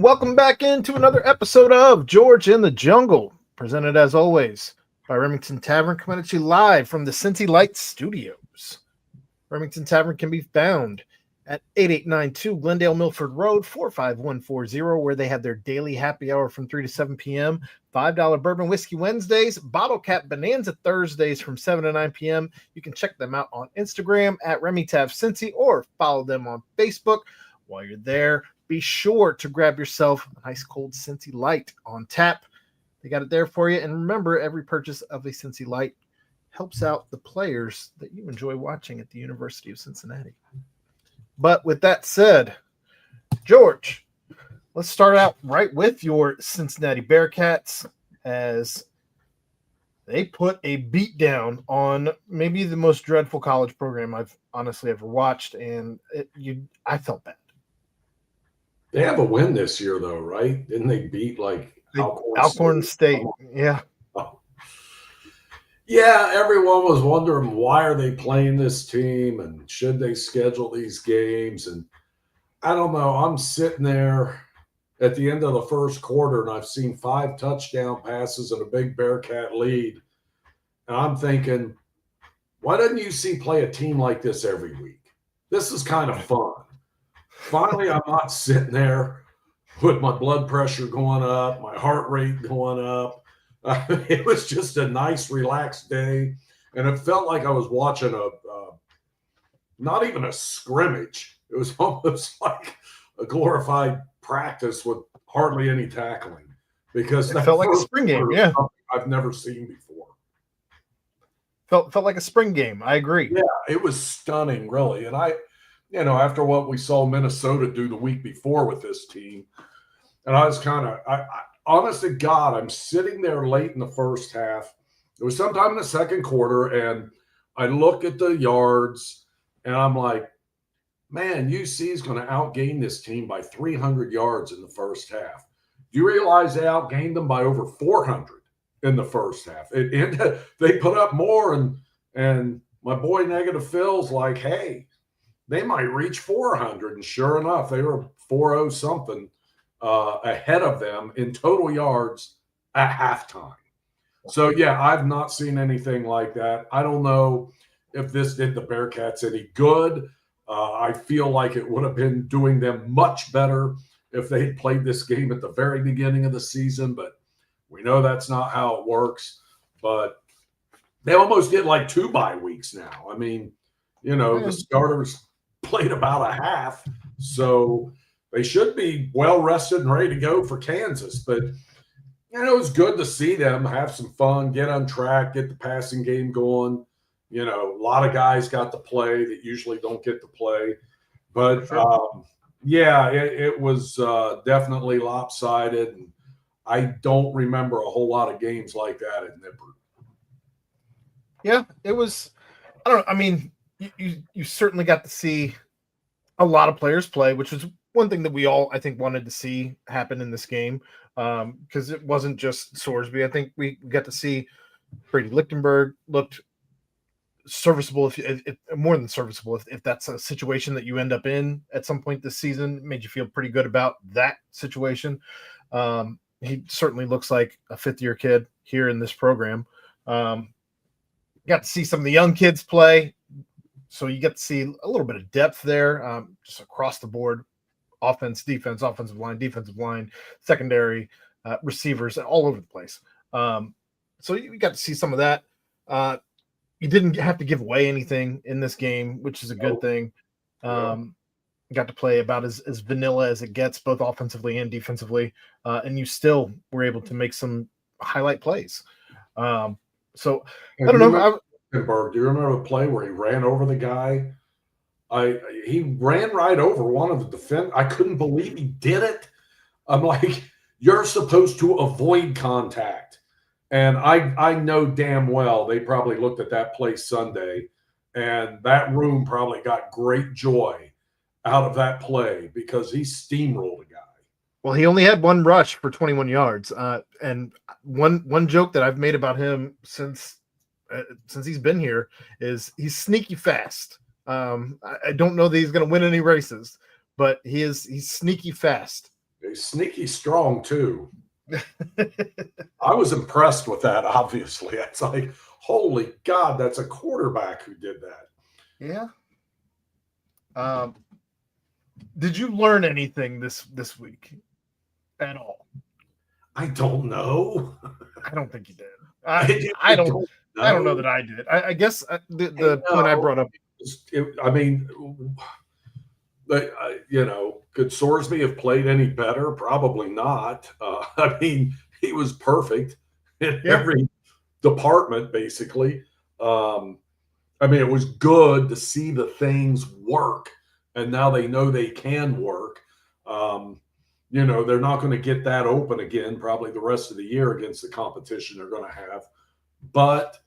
Welcome back into another episode of George in the Jungle, presented as always by Remington Tavern, coming at you live from the Cincy Light Studios. Remington Tavern can be found at 8892 Glendale Milford Road, 45140, where they have their daily happy hour from 3 to 7 p.m., $5 bourbon whiskey Wednesdays, bottle cap bonanza Thursdays from 7 to 9 p.m. You can check them out on Instagram at RemyTavCincy or follow them on Facebook. While you're there, be sure to grab yourself a nice cold Cincy Light on tap. They got it there for you. And remember, every purchase of a Cincy Light helps out the players that you enjoy watching at the University of Cincinnati. But with that said, George, let's start out right with your Cincinnati Bearcats, as they put a beat down on maybe the most dreadful college program I've honestly ever watched, and I felt bad. They have a win this year, though, right? Didn't they beat Alcorn State? Yeah. Oh. Yeah, everyone was wondering, why are they playing this team and should they schedule these games? And I don't know. I'm sitting there at the end of the first quarter, and I've seen 5 touchdown passes and a big Bearcat lead. And I'm thinking, why doesn't UC play a team like this every week? This is kind of fun. Finally, I'm not sitting there with my blood pressure going up, my heart rate going up. It was just a nice, relaxed day, and it felt like I was watching not even a scrimmage. It was almost like a glorified practice with hardly any tackling, because it felt like a spring game. Yeah, I've never seen before. Felt like a spring game. I agree. Yeah, it was stunning, really, and after what we saw Minnesota do the week before with this team, and I was I honest to God, I'm sitting there late in the first half. It was sometime in the second quarter, and I look at the yards, and I'm like, man, UC is going to outgain this team by 300 yards in the first half. Do you realize they outgained them by over 400 in the first half? They put up more, and my boy Negative Phil's like, hey, they might reach 400, and sure enough, they were 4-0 something ahead of them in total yards at halftime. So, yeah, I've not seen anything like that. I don't know if this did the Bearcats any good. I feel like it would have been doing them much better if they had played this game at the very beginning of the season, but we know that's not how it works. But they almost get like 2 bye weeks now. I mean, the starters played about a half, so they should be well rested and ready to go for Kansas. But it was good to see them have some fun, get on track, get the passing game going. A lot of guys got to play that usually don't get to play. But it was definitely lopsided, and I don't remember a whole lot of games like that at Nippert. Yeah, it was. I don't know. I mean, you certainly got to see a lot of players play, which was one thing that we all, I think, wanted to see happen in this game, because it wasn't just Sorsby. I think we got to see Brady Lichtenberg looked serviceable, if more than serviceable, if that's a situation that you end up in at some point this season. It made you feel pretty good about that situation. He certainly looks like a fifth-year kid here in this program. Got to see some of the young kids play, so you get to see a little bit of depth there, just across the board: offense, defense, offensive line, secondary, receivers, all over the place. So you got to see some of that. You didn't have to give away anything in this game, which is a good thing. Got to play about as vanilla as it gets, both offensively and defensively, and you still were able to make some highlight plays. So I don't know. Do you remember the play where he ran over the guy? He ran right over one of the defenders. I couldn't believe he did it. I'm like, you're supposed to avoid contact. And I know damn well they probably looked at that play Sunday, and that room probably got great joy out of that play because he steamrolled a guy. Well, he only had one rush for 21 yards. And one joke that I've made about him since he's been here is he's sneaky fast. I don't know that he's going to win any races, but he's sneaky fast. He's sneaky strong too. I was impressed with that, obviously. It's like, holy God, that's a quarterback who did that. Yeah. Did you learn anything this week at all? I don't know. I don't think you did. I I don't know that I did. I guess the point I brought up. I mean, could Sorsby have played any better? Probably not. I mean, he was perfect in every department, basically. I mean, it was good to see the things work, and now they know they can work. They're not going to get that open again probably the rest of the year against the competition they're going to have. But,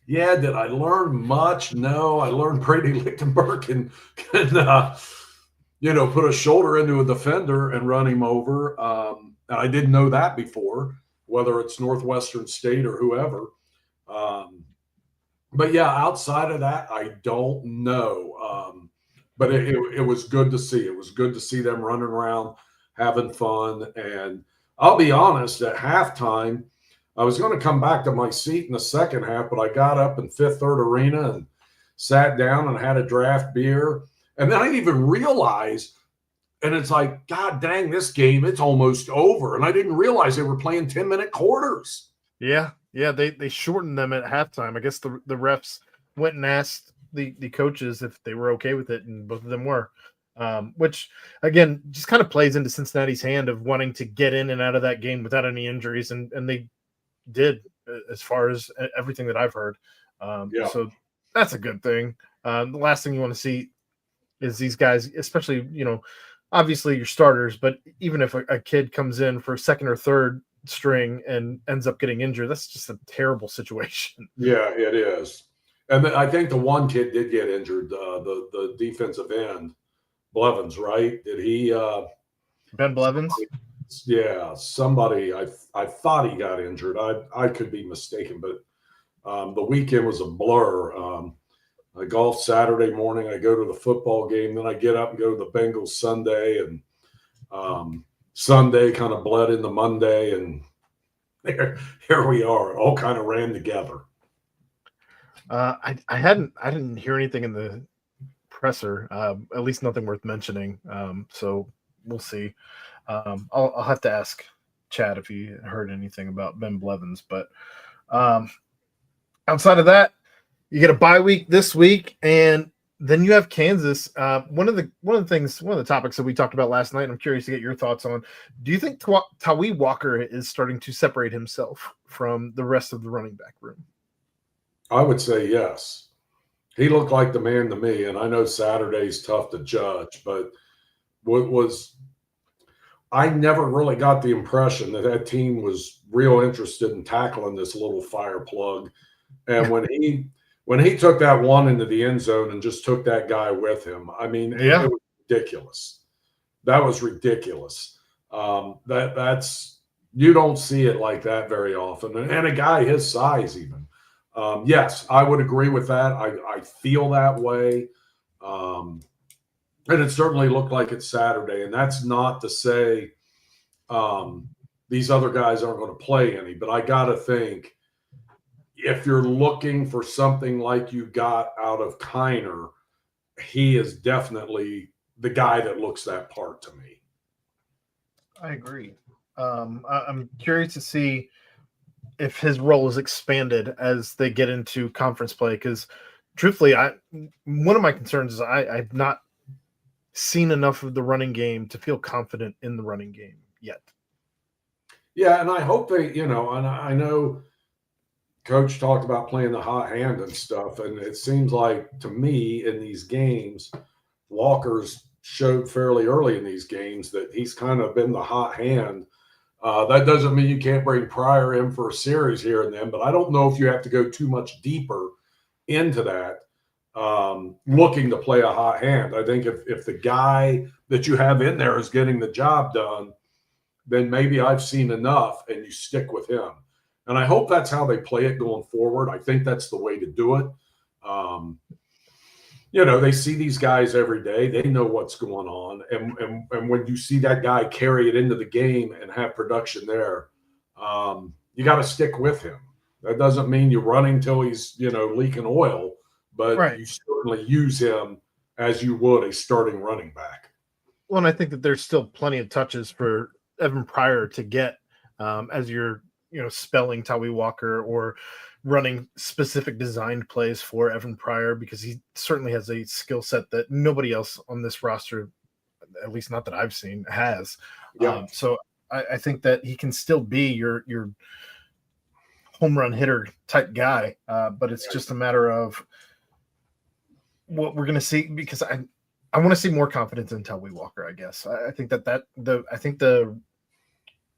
did I learn much? No, I learned Brady Lichtenberg can put a shoulder into a defender and run him over. And I didn't know that before, whether it's Northwestern State or whoever. But yeah, outside of that, I don't know. But it was good to see. It was good to see them running around, having fun. And I'll be honest, at halftime, I was going to come back to my seat in the second half, but I got up in Fifth Third Arena and sat down and had a draft beer. And then I didn't even realize, and it's like, God dang, this game, it's almost over. And I didn't realize they were playing 10-minute quarters. Yeah, they shortened them at halftime. I guess the refs went and asked the coaches if they were okay with it, and both of them were. Which, again, just kind of plays into Cincinnati's hand of wanting to get in and out of that game without any injuries, and they did, as far as everything that I've heard. So that's a good thing. The last thing you want to see is these guys, especially, obviously your starters, but even if a kid comes in for second or third string and ends up getting injured, that's just a terrible situation. Yeah, it is. And I think the one kid did get injured, the defensive end, Blevins, right? Did he? Ben Blevins? Somebody. I thought he got injured. I could be mistaken, but the weekend was a blur. I golf Saturday morning. I go to the football game. Then I get up and go to the Bengals Sunday, and Sunday kind of bled into Monday, and here we are. All kind of ran together. I didn't hear anything in the presser, at least nothing worth mentioning. So we'll see. I'll have to ask Chad if he heard anything about Ben Blevins, but outside of that, you get a bye week this week, and then you have Kansas. One of the topics that we talked about last night, I'm curious to get your thoughts on. Do you think Tawee Walker is starting to separate himself from the rest of the running back room? I would say yes. He looked like the man to me, and I know Saturday's tough to judge, but I never really got the impression that team was real interested in tackling this little fire plug. And when he took that one into the end zone and just took that guy with him, I mean, it was ridiculous. That was ridiculous. That's you don't see it like that very often, and a guy his size even. Yes, I would agree with that. I feel that way. And it certainly looked like it's Saturday. And that's not to say these other guys aren't going to play any. But I got to think, if you're looking for something like you got out of Kiner, he is definitely the guy that looks that part to me. I agree. I'm curious to see if his role is expanded as they get into conference play, because truthfully, one of my concerns is I've not seen enough of the running game to feel confident in the running game yet. Yeah, and I hope they, and I know Coach talked about playing the hot hand and stuff, and it seems like to me in these games, Walker's showed fairly early in these games that he's kind of been the hot hand. That doesn't mean you can't bring Pryor in for a series here and then, but I don't know if you have to go too much deeper into that, looking to play a hot hand. I think if the guy that you have in there is getting the job done, then maybe I've seen enough and you stick with him. And I hope that's how they play it going forward. I think that's the way to do it. they see these guys every day. They know what's going on. And when you see that guy carry it into the game and have production there, you got to stick with him. That doesn't mean you're running till he's, leaking oil, but Right. you certainly use him as you would a starting running back. Well, and I think that there's still plenty of touches for Evan Pryor to get as you're, spelling Tawi Walker or running specific designed plays for Evan Pryor, because he certainly has a skill set that nobody else on this roster, at least not that I've seen, has. Yeah. So I think that he can still be your home run hitter type guy, but it's just a matter of what we're going to see, because I want to see more confidence in Tawi Walker. I guess I think the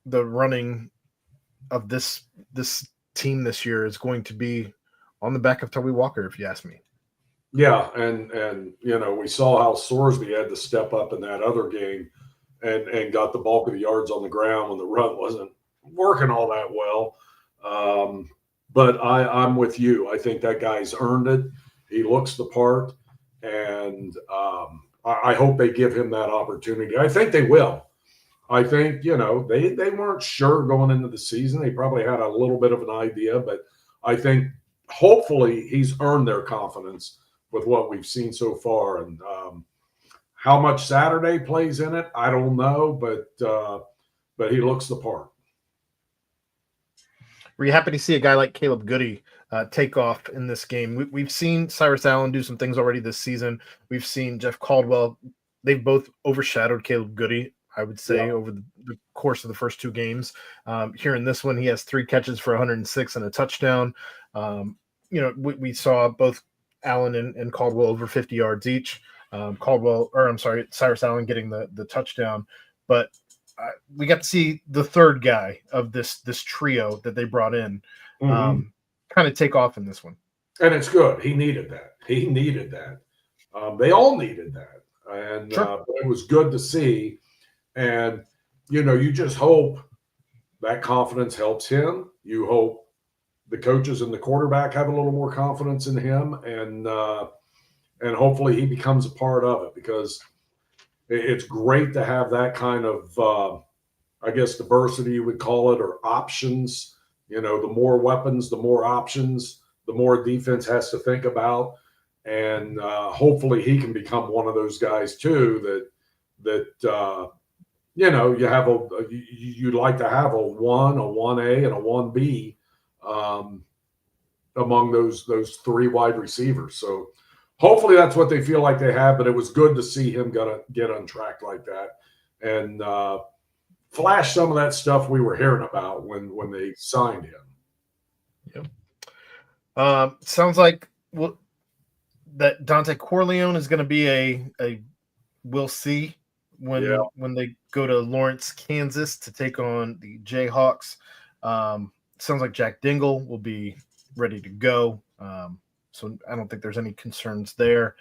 running of this team this year is going to be on the back of Tawi Walker, if you ask me. Yeah, and we saw how Sorsby had to step up in that other game and got the bulk of the yards on the ground when the run wasn't working all that well. But I'm with you. I think that guy's earned it. He looks the part, and I hope they give him that opportunity. I think they will. I think, they weren't sure going into the season. They probably had a little bit of an idea, but I think hopefully he's earned their confidence with what we've seen so far. And how much Saturday plays in it, I don't know, but he looks the part. Were you happy to see a guy like Caleb Goody take off in this game? We've seen Cyrus Allen do some things already this season. We've seen Jeff Caldwell. They've both overshadowed Caleb Goody, I would say, over the course of the first two games. Here in this one, he has 3 catches for 106 and a touchdown. We saw both Allen and Caldwell over 50 yards each. Cyrus Allen getting the touchdown. But we got to see the third guy of this trio that they brought in kind of take off in this one. And it's good. He needed that. They all needed that. And Sure. But it was good to see. And, you just hope that confidence helps him. You hope the coaches and the quarterback have a little more confidence in him. And hopefully he becomes a part of it, because it's great to have that kind of, diversity, you would call it, or options. The more weapons, the more options, the more defense has to think about. And hopefully he can become one of those guys too that you'd like to have a 1, a 1A, and a 1B among those 3 wide receivers. So hopefully that's what they feel like they have. But it was good to see him get on track like that and flash some of that stuff we were hearing about when they signed him. Yep. Sounds like that Dante Corleone is going to be a we'll see when they go to Lawrence, Kansas to take on the Jayhawks. Sounds like Jack Dingle will be ready to go. So I don't think there's any concerns there.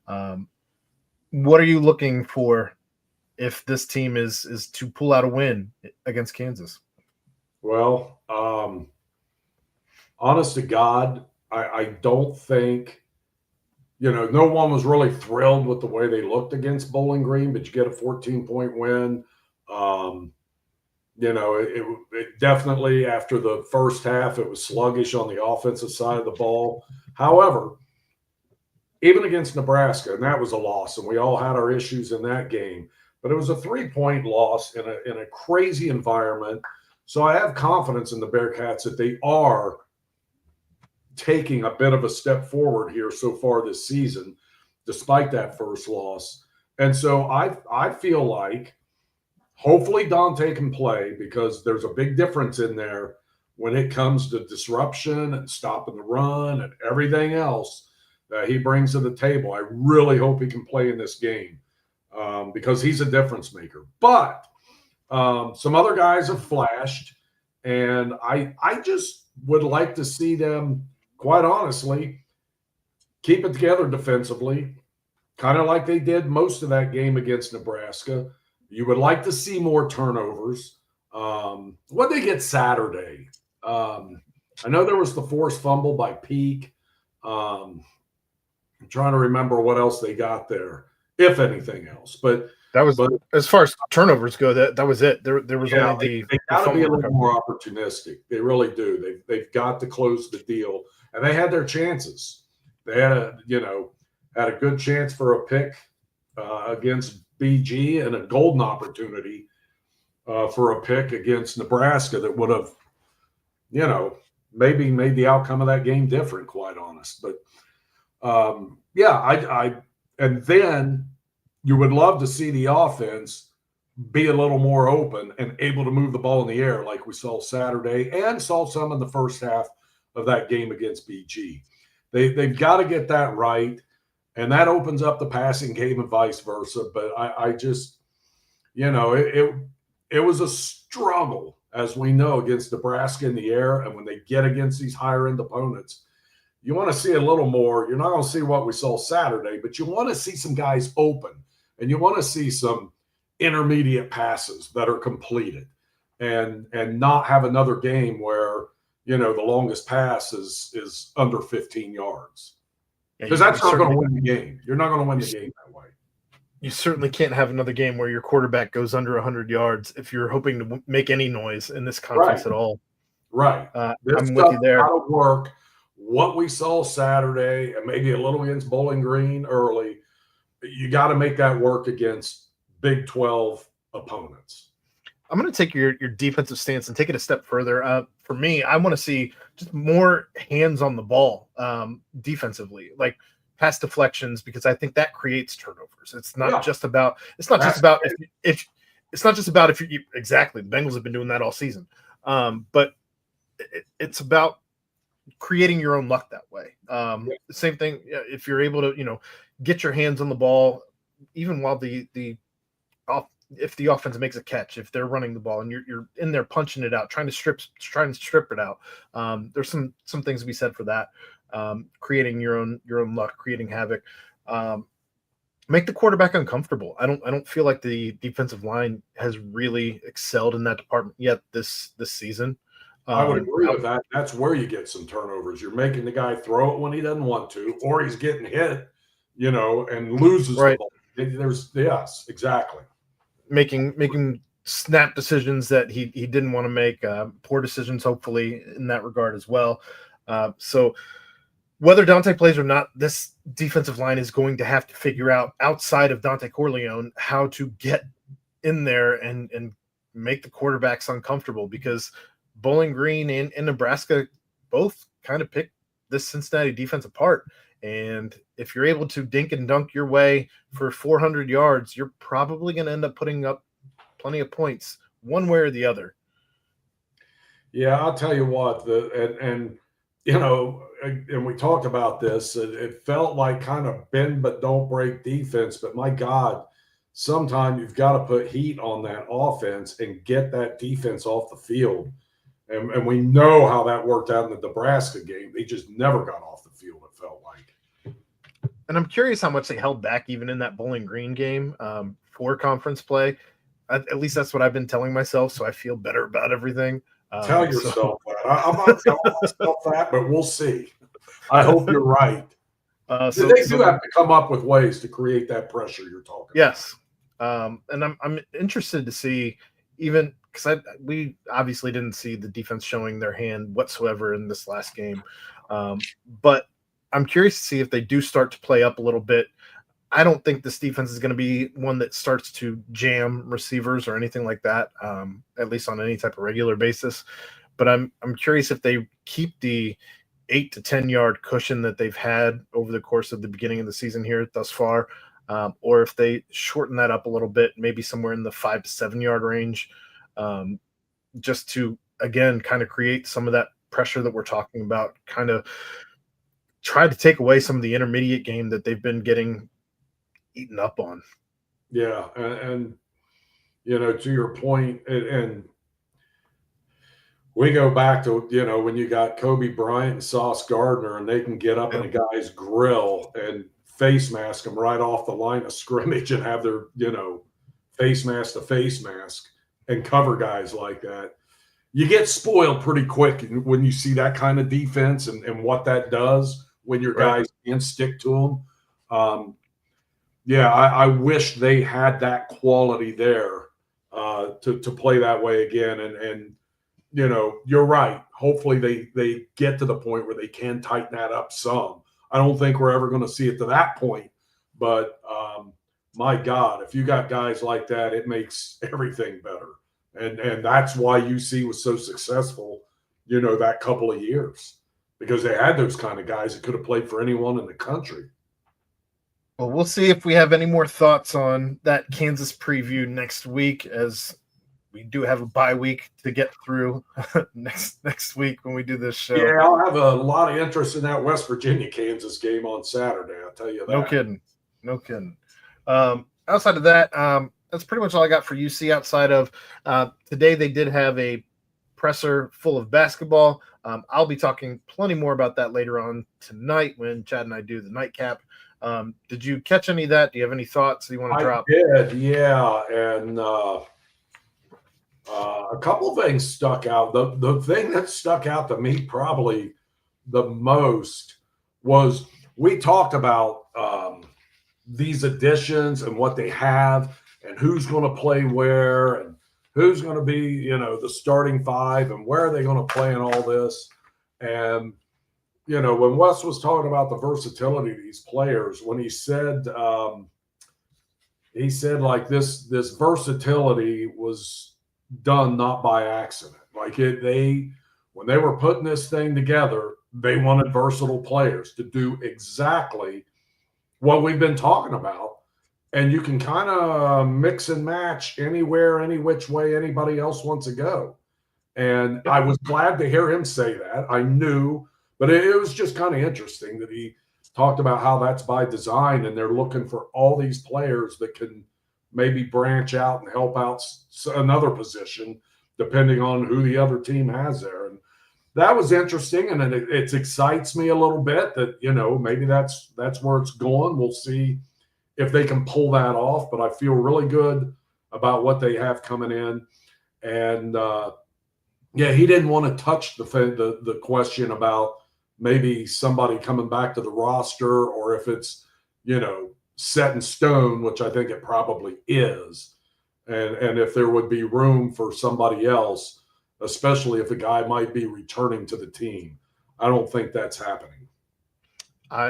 What are you looking for if this team is to pull out a win against Kansas? Well, honest to God, I don't think, no one was really thrilled with the way they looked against Bowling Green, but you get a 14-point win. It definitely, after the first half, it was sluggish on the offensive side of the ball. However, even against Nebraska, and that was a loss, and we all had our issues in that game, but it was a 3-point loss in a crazy environment. So I have confidence in the Bearcats that they are taking a bit of a step forward here so far this season, despite that first loss. And so I feel like hopefully Dante can play, because there's a big difference in there when it comes to disruption and stopping the run and everything else that he brings to the table. I really hope he can play in this game because he's a difference maker. But some other guys have flashed, and I just would like to see them, quite honestly, keep it together defensively, kind of like they did most of that game against Nebraska. You would like to see more turnovers. What they get Saturday? I know there was the forced fumble by Peak. I'm trying to remember what else they got there, if anything else. But as far as turnovers go, that was it. There was yeah, only they the got to be a fumble little recovery. more opportunistic. They really do. They've got to close the deal, and they had their chances. They had a good chance for a pick against BG and a golden opportunity for a pick against Nebraska that would have, maybe made the outcome of that game different. Quite honest, but and then you would love to see the offense be a little more open and able to move the ball in the air like we saw Saturday and saw some in the first half of that game against BG. They've got to get that right, and that opens up the passing game and vice versa. But I just, it was a struggle, as we know, against Nebraska in the air, and when they get against these higher end opponents, you want to see a little more. You're not going to see what we saw Saturday, but you want to see some guys open, and you want to see some intermediate passes that are completed, and not have another game where the longest pass is under 15 yards, because that's not going to win the game. You're not going to win the game that way. You certainly can't have another game where your quarterback goes under 100 yards if you're hoping to make any noise in this conference at all. Right. I'm with you there. Got to work what we saw Saturday, and maybe a little against Bowling Green early. You got to make that work against Big 12 opponents. I'm going to take your defensive stance and take it a step further. For me, I want to see just more hands on the ball defensively, like pass deflections, because I think that creates turnovers. It's not just about if you exactly, the Bengals have been doing that all season. But it's about creating your own luck that way. Same thing if you're able to, get your hands on the ball, even while if the offense makes a catch, if they're running the ball and you're in there punching it out, trying to strip it out. There's some things to be said for that. Creating your own luck, creating havoc. Make the quarterback uncomfortable. I don't feel like the defensive line has really excelled in that department yet this season. I would agree with that. That's where you get some turnovers. You're making the guy throw it when he doesn't want to, or he's getting hit, and loses the ball. Yes, exactly. Making snap decisions that he didn't want to make, poor decisions, hopefully, in that regard as well. So whether Dante plays or not, this defensive line is going to have to figure out, outside of Dante Corleone, how to get in there and make the quarterbacks uncomfortable, because Bowling Green and Nebraska both kind of picked this Cincinnati defense apart. And if you're able to dink and dunk your way for 400 yards, you're probably going to end up putting up plenty of points one way or the other. Yeah, I'll tell you what, and we talked about this. It felt like kind of bend but don't break defense. But my God, sometimes you've got to put heat on that offense and get that defense off the field. And we know how that worked out in the Nebraska game. They just never got off the field, it felt like. And I'm curious how much they held back even in that Bowling Green game for conference play. At least that's what I've been telling myself, so I feel better about everything. Tell yourself that. I'm not telling myself that, but we'll see. I hope you're right. They do have to come up with ways to create that pressure you're talking about. Yes. And I'm interested to see, even because we obviously didn't see the defense showing their hand whatsoever in this last game. But I'm curious to see if they do start to play up a little bit. I don't think this defense is going to be one that starts to jam receivers or anything like that, at least on any type of regular basis. But I'm curious if they keep the 8 to 10 yard cushion that they've had over the course of the beginning of the season here thus far, or if they shorten that up a little bit, maybe somewhere in the 5 to 7 yard range, just to, again, kind of create some of that pressure that we're talking about, kind of try to take away some of the intermediate game that they've been getting eaten up on. Yeah. And to your point, and we go back to, when you got Kobe Bryant and Sauce Gardner, and they can get up in a guy's grill and face mask them right off the line of scrimmage and have their, face mask to face mask and cover guys like that. You get spoiled pretty quick when you see that kind of defense and what that does when your guys can't stick to them. Yeah, I wish they had that quality there to play that way again. And you're right. Hopefully they get to the point where they can tighten that up some. I don't think we're ever going to see it to that point, but my God, if you got guys like that, it makes everything better. And that's why UC was so successful, that couple of years, because they had those kind of guys that could have played for anyone in the country. Well, we'll see if we have any more thoughts on that Kansas preview next week, as we do have a bye week to get through next week when we do this show. Yeah, I'll have a lot of interest in that West Virginia Kansas game on Saturday. I'll tell you that. No kidding. Outside of that, that's pretty much all I got for UC. Outside of today, they did have a presser full of basketball. I'll be talking plenty more about that later on tonight when Chad and I do the nightcap. Did you catch any of that? Do you have any thoughts you want to drop? I did, yeah. And a couple of things stuck out. The thing that stuck out to me probably the most was we talked about these additions and what they have and who's going to play where and who's going to be, the starting five and where are they going to play in all this. And, when Wes was talking about the versatility of these players, when he said like this versatility was done not by accident. Like when they were putting this thing together, they wanted versatile players to do exactly what we've been talking about. And you can kind of mix and match anywhere, any which way anybody else wants to go. And I was glad to hear him say that. I knew, but it was just kind of interesting that he talked about how that's by design and they're looking for all these players that can maybe branch out and help out another position depending on who the other team has there. And that was interesting, and it excites me a little bit that, maybe that's where it's going. We'll see if they can pull that off, but I feel really good about what they have coming in. And, he didn't want to touch the question about maybe somebody coming back to the roster or if it's, set in stone, which I think it probably is. And if there would be room for somebody else, especially if a guy might be returning to the team. I don't think that's happening.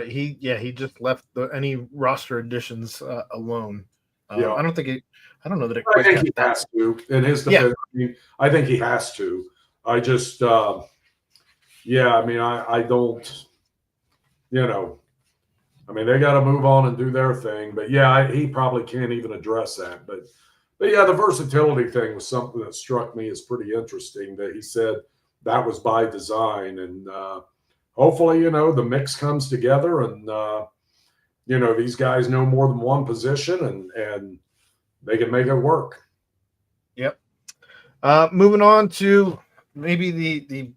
He just left any roster additions alone. I don't know that it I think he has to. In his defense, I think he has to. I just, I don't, they got to move on and do their thing. But he probably can't even address that. But the versatility thing was something that struck me as pretty interesting. That he said that was by design, and hopefully, the mix comes together, and these guys know more than one position, and they can make it work. Yep. Moving on to maybe the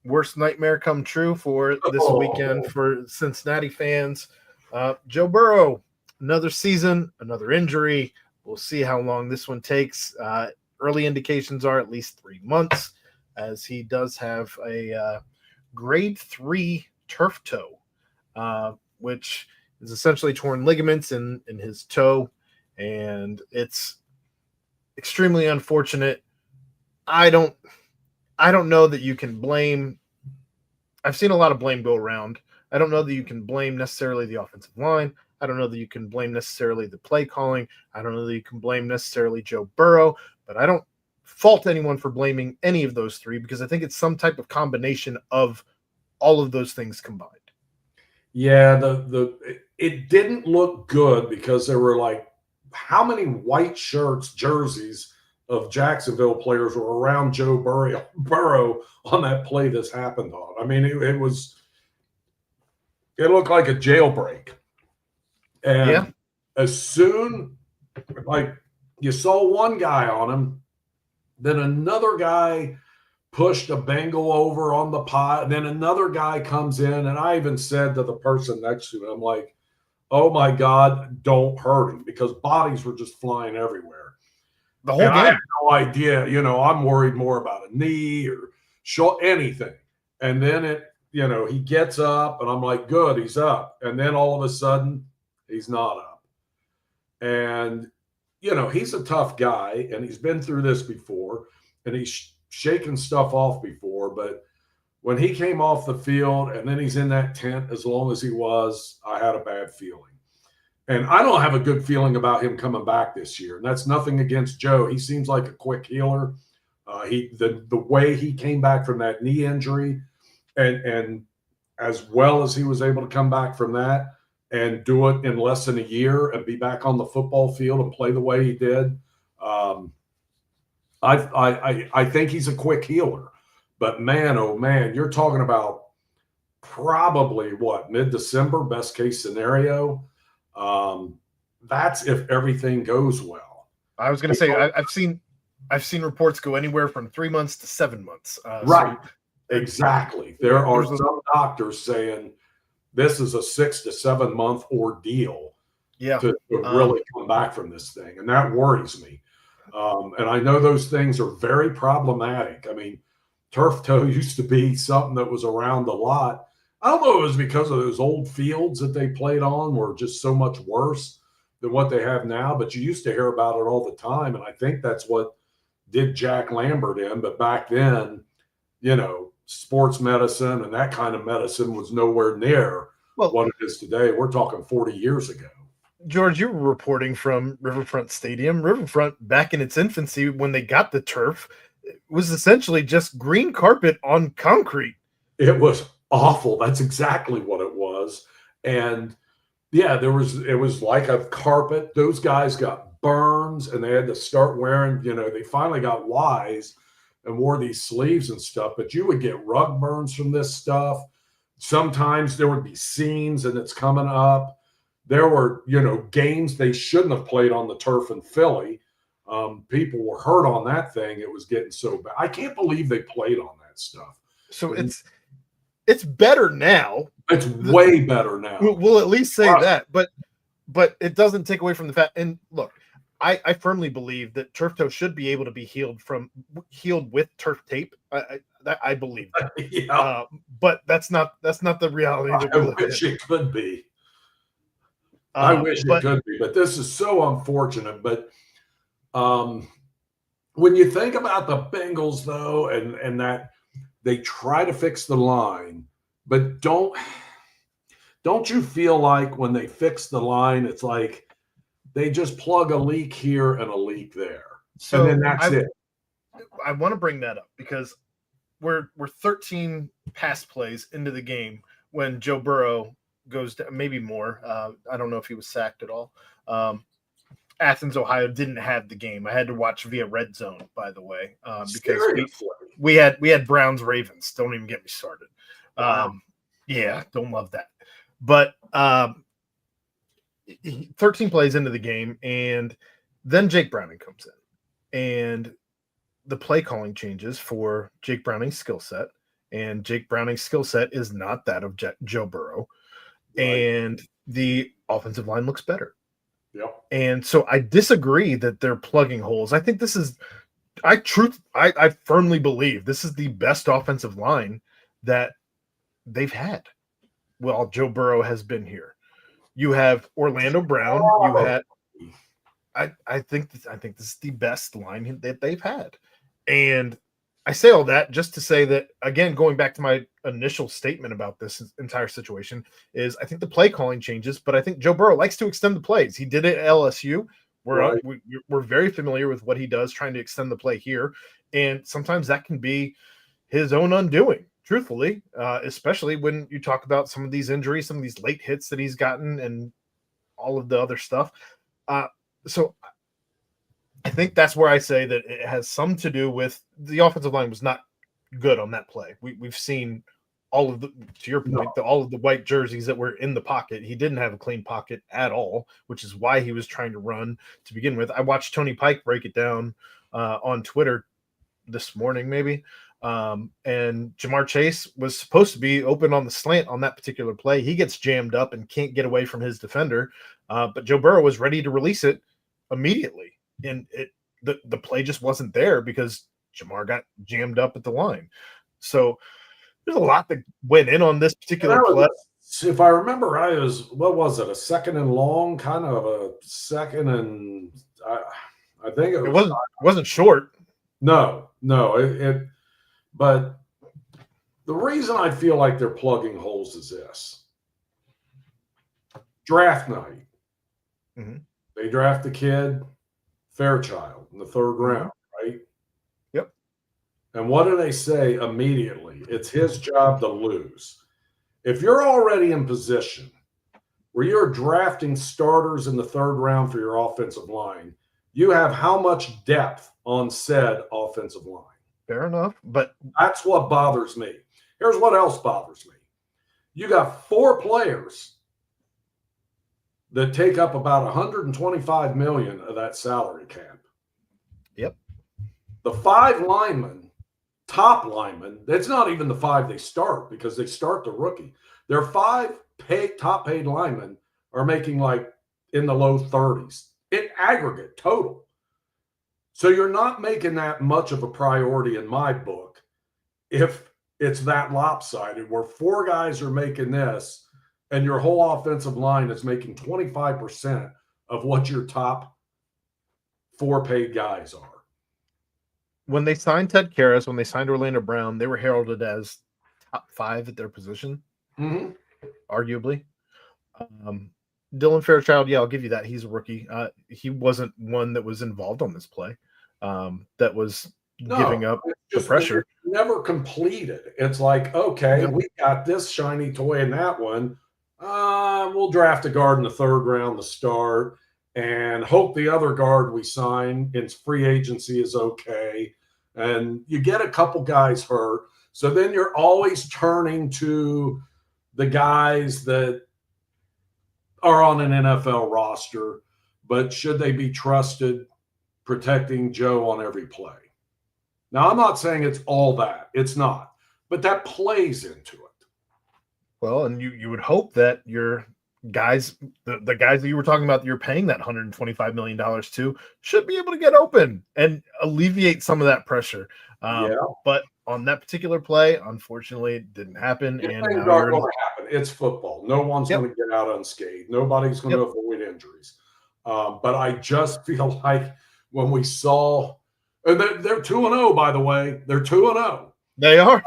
worst nightmare come true for this weekend for Cincinnati fans. Joe Burrow, another season, another injury. We'll see how long this one takes. Early indications are at least 3 months, as he does have a grade 3 turf toe, which is essentially torn ligaments in his toe, and it's extremely unfortunate. I don't know that you can blame. I've seen a lot of blame go around. I don't know that you can blame necessarily the offensive line. I don't know that you can blame necessarily the play calling. I don't know that you can blame necessarily Joe Burrow, but I don't fault anyone for blaming any of those three, because I think it's some type of combination of all of those things combined. Yeah, it didn't look good because there were like how many white jerseys of Jacksonville players were around Joe Burrow on that play this happened on. I mean, it looked like a jailbreak. And as soon, like, you saw one guy on him, then another guy pushed a Bengal over on the pot, and then another guy comes in, and I even said to the person next to him, I'm like, oh my God, don't hurt him, because bodies were just flying everywhere. The whole game. I had no idea, I'm worried more about a knee or anything. And then he gets up, and I'm like, good, he's up. And then all of a sudden, he's not up. And, he's a tough guy, and he's been through this before, and he's shaken stuff off before. But when he came off the field and then he's in that tent as long as he was, I had a bad feeling. And I don't have a good feeling about him coming back this year. And that's nothing against Joe. He seems like a quick healer. The way he came back from that knee injury, and as well as he was able to come back from that and do it in less than a year and be back on the football field and play the way he did, I think he's a quick healer. But man, oh man, you're talking about probably mid-December, best case scenario. That's if everything goes well. I was going to say I've seen reports go anywhere from 3 months to 7 months. Right. So exactly. There are some doctors saying this is a 6 to 7 month ordeal to really come back from this thing. And that worries me. And I know those things are very problematic. I mean, turf toe used to be something that was around a lot. I don't know if it was because of those old fields that they played on were just so much worse than what they have now, but you used to hear about it all the time. And I think that's what did Jack Lambert in. But back then, sports medicine and that kind of medicine was nowhere near what it is today. We're talking 40 years ago. George, you were reporting from Riverfront Stadium. Riverfront, back in its infancy, when they got the turf, it was essentially just green carpet on concrete. It was awful. That's exactly what it was. And yeah, it was like a carpet. Those guys got burns and they had to start wearing, they finally got wise and wore these sleeves and stuff, but you would get rug burns from this stuff. Sometimes there would be seams and it's coming up. There were, games they shouldn't have played on the turf in Philly. People were hurt on that thing. It was getting so bad. I can't believe they played on that stuff. So it's better now. It's way better now. We'll at least say that, but it doesn't take away from the fact. And look, I firmly believe that turf toe should be able to be healed with turf tape. I believe that. Yeah. But that's not the reality. I wish it could be. I wish it could be, but this is so unfortunate. But when you think about the Bengals, though, and that they try to fix the line, but don't you feel like when they fix the line, it's like they just plug a leak here and a leak there, and then that's it. I want to bring that up because we're 13 pass plays into the game when Joe Burrow goes down, maybe more. I don't know if he was sacked at all. Athens, Ohio didn't have the game. I had to watch via Red Zone, by the way, because we had Browns Ravens. Don't even get me started. Yeah, don't love that. But 13 plays into the game, and then Jake Browning comes in, and the play calling changes for Jake Browning's skill set, and Jake Browning's skill set is not that of Joe Burrow. And the offensive line looks better. Yep. And so I disagree that they're plugging holes. I think this is I firmly believe this is the best offensive line that they've had while Joe Burrow has been here. You have Orlando Brown. You had I think this is the best line that they've had. And I say all that just to say that, again, going back to my initial statement about this entire situation, is I think the play calling changes, but I think Joe Burrow likes to extend the plays. He did it at LSU. We're very familiar with what he does, trying to extend the play here. And sometimes that can be his own undoing, truthfully, especially when you talk about some of these injuries, some of these late hits that he's gotten and all of the other stuff. So I think that's where I say that it has some to do with the offensive line was not good on that play. We've seen all of the, to your point, all of the white jerseys that were in the pocket. He didn't have a clean pocket at all, which is why he was trying to run to begin with. I watched Tony Pike break it down on Twitter this morning, maybe. And Jamar Chase was supposed to be open on the slant on that particular play. He gets jammed up and can't get away from his defender. But Joe Burrow was ready to release it immediately. And the play just wasn't there because Jamar got jammed up at the line. So There's a lot that went in on this particular play. If I remember right, it was, what was it? A second and long, kind of a second and I think It wasn't short. No. But the reason I feel like they're plugging holes is this. Draft night. Mm-hmm. They draft a kid, Fairchild, in the third round, right? Yep. And what do they say immediately? It's his job to lose. If you're already in position where you're drafting starters in the third round for your offensive line, you have how much depth on said offensive line? Fair enough. But that's what bothers me. Here's what else bothers me. You got 4 players that take up about $125 million of that salary cap. Yep. The 5 linemen, top linemen, that's not even the 5 they start because they start the rookie. Their 5 top paid linemen are making like in the low 30s in aggregate total. So you're not making that much of a priority in my book if it's that lopsided where 4 guys are making this and your whole offensive line is making 25% of what your top 4 paid guys are. When they signed Ted Karras, when they signed Orlando Brown, they were heralded as top 5 at their position, arguably. Dylan Fairchild, yeah, I'll give you that. He's a rookie. He wasn't one that was involved on this play. That was giving up the pressure. Never completed. It's like, okay, we got this shiny toy in that one. We'll draft a guard in the third round to start and hope the other guard we sign in free agency is okay. And you get a couple guys hurt. So then you're always turning to the guys that are on an NFL roster, but should they be trusted protecting Joe on every play? Now, I'm not saying it's all that. It's not. But that plays into it. Well, and you would hope that your guys, the guys that you were talking about that you're paying that $125 million to, should be able to get open and alleviate some of that pressure. But on that particular play, unfortunately, it didn't happen. Things aren't going to happen. It's football. No one's going to get out unscathed. Nobody's going to avoid injuries. But I just feel like when we saw – and they're 2-0, by the way. They're 2-0. They are.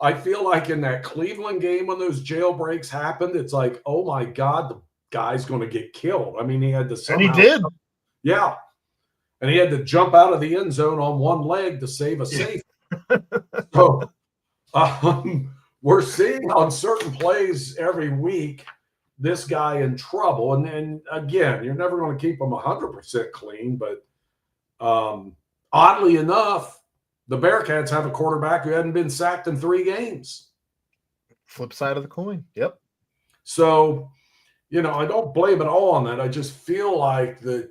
I feel like in that Cleveland game when those jailbreaks happened, it's like, oh, my God, the guy's going to get killed. I mean, he had to somehow – and he did. Yeah. And he had to jump out of the end zone on one leg to save a safety. So we're seeing on certain plays every week this guy in trouble. And again, you're never going to keep him 100% clean. But oddly enough, the Bearcats have a quarterback who hadn't been sacked in 3 games. Flip side of the coin. Yep. So, I don't blame it all on that. I just feel like that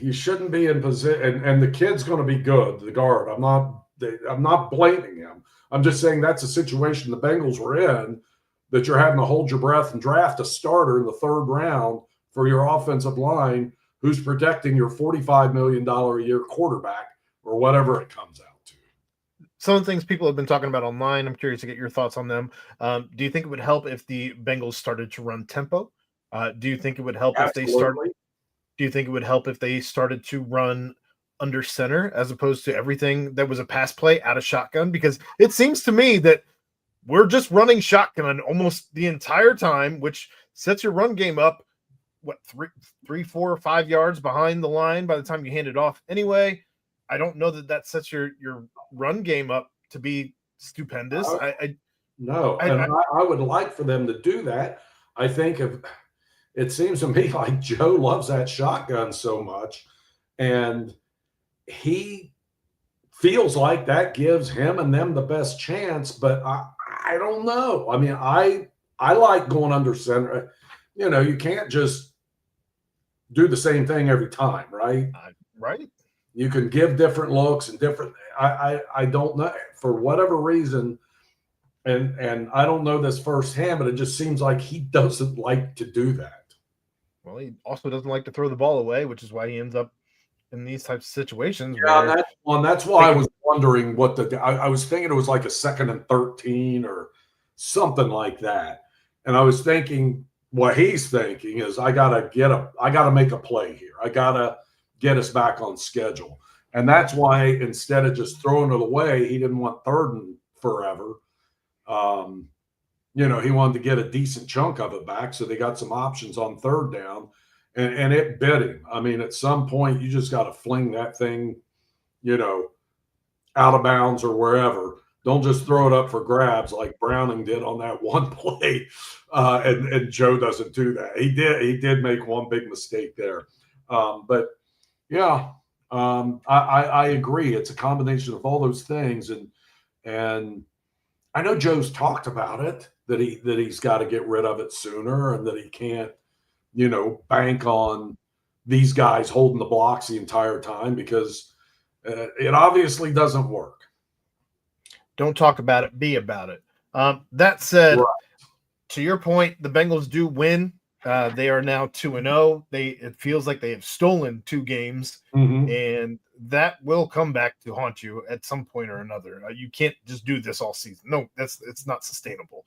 you shouldn't be in position, and the kid's going to be good, the guard. I'm not blaming him. I'm just saying that's a situation the Bengals were in, that you're having to hold your breath and draft a starter in the third round for your offensive line who's protecting your $45 million a year quarterback or whatever it comes out to. Some of the things people have been talking about online, I'm curious to get your thoughts on them. Do you think it would help if the Bengals started to run tempo? Do you think it would help if they started? Do you think it would help if they started to run under center as opposed to everything that was a pass play out of shotgun? Because it seems to me that we're just running shotgun almost the entire time, which sets your run game up, 3, 4, or 5 yards behind the line by the time you hand it off. Anyway, I don't know that sets your run game up to be stupendous. I would like for them to do that. I think it seems to me like Joe loves that shotgun so much, and he feels like that gives him and them the best chance, but I don't know. I mean, I like going under center. You can't just do the same thing every time, right? Right. You can give different looks and different – I don't know. For whatever reason, and I don't know this firsthand, but it just seems like he doesn't like to do that. Well, he also doesn't like to throw the ball away, which is why he ends up in these types of situations. Yeah, Where that's why I was wondering what I was thinking it was like a 2nd and 13 or something like that. And I was thinking what he's thinking is I gotta make a play here. I gotta get us back on schedule. And that's why instead of just throwing it away, he didn't want 3rd and forever. He wanted to get a decent chunk of it back. So they got some options on 3rd down. And it bit him. I mean, at some point, you just got to fling that thing, out of bounds or wherever. Don't just throw it up for grabs like Browning did on that one play. And Joe doesn't do that. He did make one big mistake there. But yeah, I agree. It's a combination of all those things. And I know Joe's talked about it, that he's got to get rid of it sooner and that he can't, bank on these guys holding the blocks the entire time because it obviously doesn't work. Don't talk about it, be about it. That said, Right. To your point, the Bengals do win. They are now 2-0. It feels like they have stolen 2 games, and that will come back to haunt you at some point or another. You can't just do this all season. No, it's not sustainable.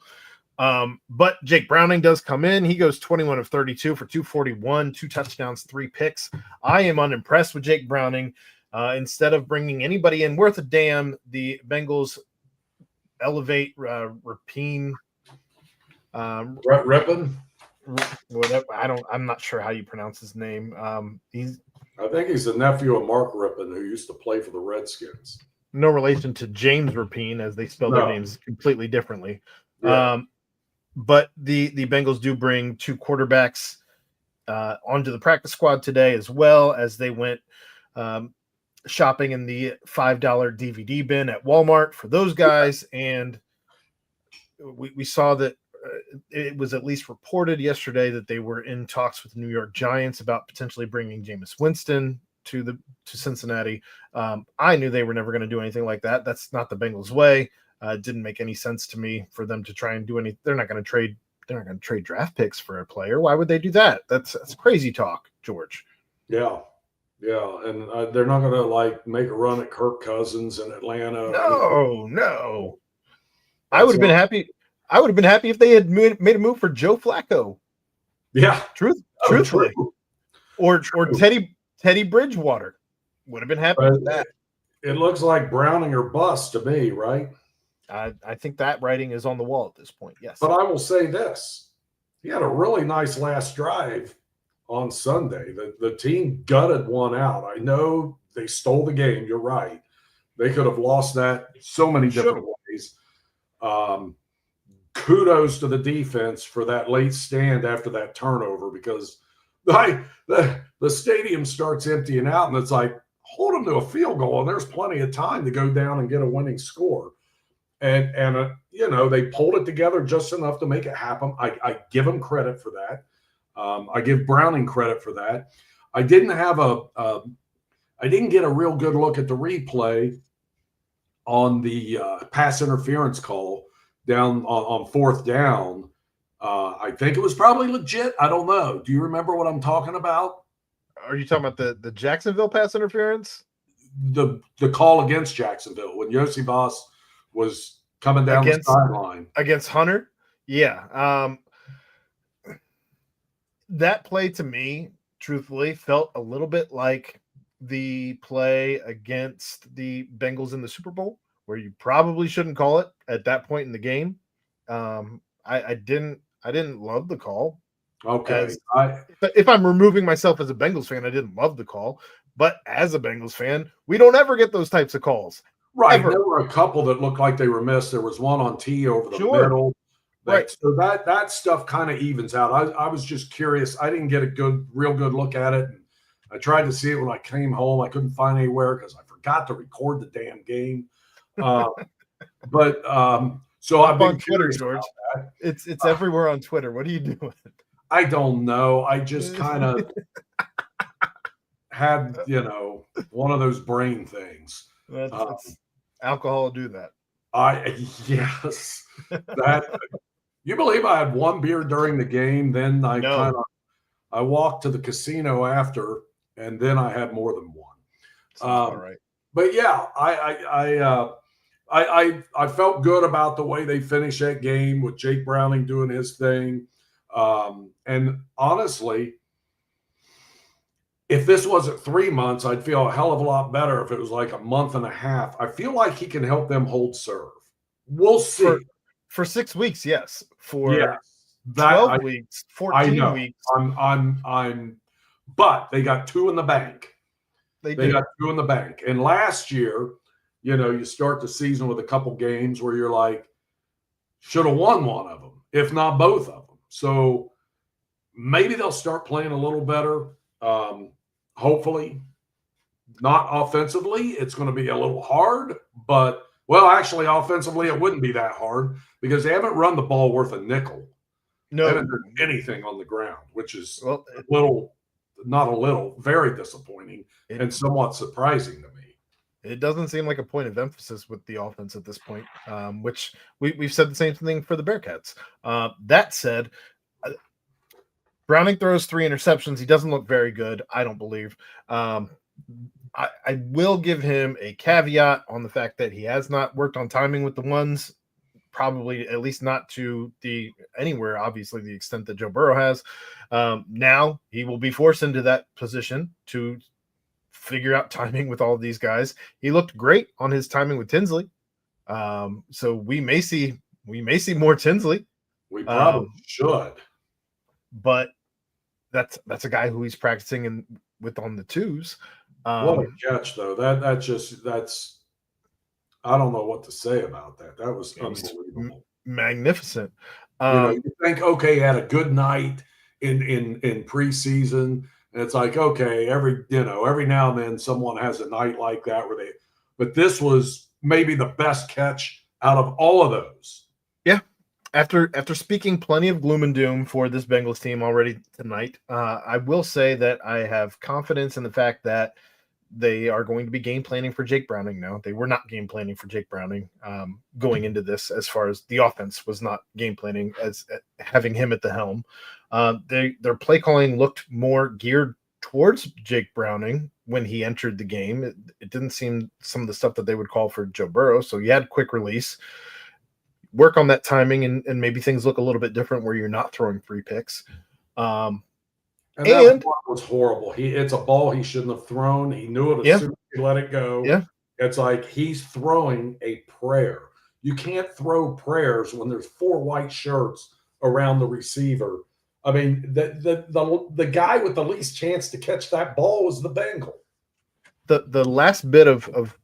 But Jake Browning does come in. He goes 21 of 32 for 241, 2 touchdowns, 3 picks. I am unimpressed with Jake Browning. Instead of bringing anybody in worth a damn, the Bengals elevate Rapine. Rippon? Whatever. I'm not sure how you pronounce his name. I think he's the nephew of Mark Rippon, who used to play for the Redskins. No relation to James Rapine, as they spell their names completely differently. Yeah. But the Bengals do bring 2 quarterbacks onto the practice squad today, as well as they went shopping in the $5 DVD bin at Walmart for those guys. And we saw that it was at least reported yesterday that they were in talks with the New York Giants about potentially bringing Jameis Winston to Cincinnati. I knew they were never going to do anything like that. That's not the Bengals' way. It didn't make any sense to me for them to try and do any. They're not going to trade draft picks for a player. Why would they do that? That's crazy talk, George. Yeah, and they're not going to make a run at Kirk Cousins in Atlanta. No. I would have been happy. I would have been happy if they had made a move for Joe Flacco. Yeah, truthfully, true. or Teddy Bridgewater would have been happy with that. It looks like Browning or bust to me, right? I think that writing is on the wall at this point. Yes, but I will say this: he had a really nice last drive on Sunday. The team gutted one out. I know they stole the game. You're right. They could have lost that so many different ways. Kudos to the defense for that late stand after that turnover, because the stadium starts emptying out, and it's like, hold them to a field goal, and there's plenty of time to go down and get a winning score. And they pulled it together just enough to make it happen. I give them credit for that. I give Browning credit for that. I didn't get a real good look at the replay on the pass interference call down on 4th down. I think it was probably legit. I don't know. Do you remember what I'm talking about? Are you talking about the Jacksonville pass interference? The call against Jacksonville when Yossi Voss was coming down the sideline against Hunter. Yeah. That play to me, truthfully, felt a little bit like the play against the Bengals in the Super Bowl, where you probably shouldn't call it at that point in the game. I didn't love the call. Okay. If I'm removing myself as a Bengals fan, I didn't love the call. But as a Bengals fan, we don't ever get those types of calls. Right. Ever. There were a couple that looked like they were missed. There was one on T over the middle. Right. So that stuff kind of evens out. I was just curious. I didn't get a real good look at it. I tried to see it when I came home. I couldn't find anywhere because I forgot to record the damn game. So I've been on Twitter, George. It's everywhere on Twitter. What are you doing? I don't know. I just kind of had, one of those brain things. That's alcohol do that. Yes. That you believe I had one beer during the game, then I walked to the casino after and then I had more than one. Sounds about right. But yeah, I felt good about the way they finished that game with Jake Browning doing his thing. And honestly, if this wasn't 3 months, I'd feel a hell of a lot better if it was like a month and a half. I feel like he can help them hold serve. We'll see. For 6 weeks, yes. For Yeah, 12 weeks, 14 I know. weeks. But they got two in the bank. They got two in the bank. And last year, you start the season with a couple games where you're like, should have won one of them, if not both of them. So maybe they'll start playing a little better. Hopefully, not offensively. It's going to be a little hard, but actually, offensively, it wouldn't be that hard because they haven't run the ball worth a nickel. No, they haven't done anything on the ground, which is very disappointing and somewhat surprising to me. It doesn't seem like a point of emphasis with the offense at this point, which we've said the same thing for the Bearcats. That said, Browning throws 3 interceptions. He doesn't look very good, I don't believe. I will give him a caveat on the fact that he has not worked on timing with the ones, probably at least not to anywhere, obviously, the extent that Joe Burrow has. Now he will be forced into that position to figure out timing with all of these guys. He looked great on his timing with Tinsley. So we may see more Tinsley. We probably should. But that's a guy who he's practicing with on the twos. What a catch, though. That's I don't know what to say about that. That was unbelievable. Magnificent. You think, okay, he had a good night in preseason, and it's like, okay, every now and then someone has a night like that but this was maybe the best catch out of all of those. Yeah. After speaking plenty of gloom and doom for this Bengals team already tonight, I will say that I have confidence in the fact that they are going to be game planning for Jake Browning now. They were not game planning for Jake Browning going into this, as far as the offense was not game planning as having him at the helm. Their play calling looked more geared towards Jake Browning when he entered the game. It didn't seem some of the stuff that they would call for Joe Burrow. So you had quick release. Work on that timing, and maybe things look a little bit different where you're not throwing 3 picks. And that one was horrible. It's a ball he shouldn't have thrown. He knew it as soon as he let it go. Yeah. It's like he's throwing a prayer. You can't throw prayers when there's 4 white shirts around the receiver. I mean, the guy with the least chance to catch that ball was the Bengal. The last bit of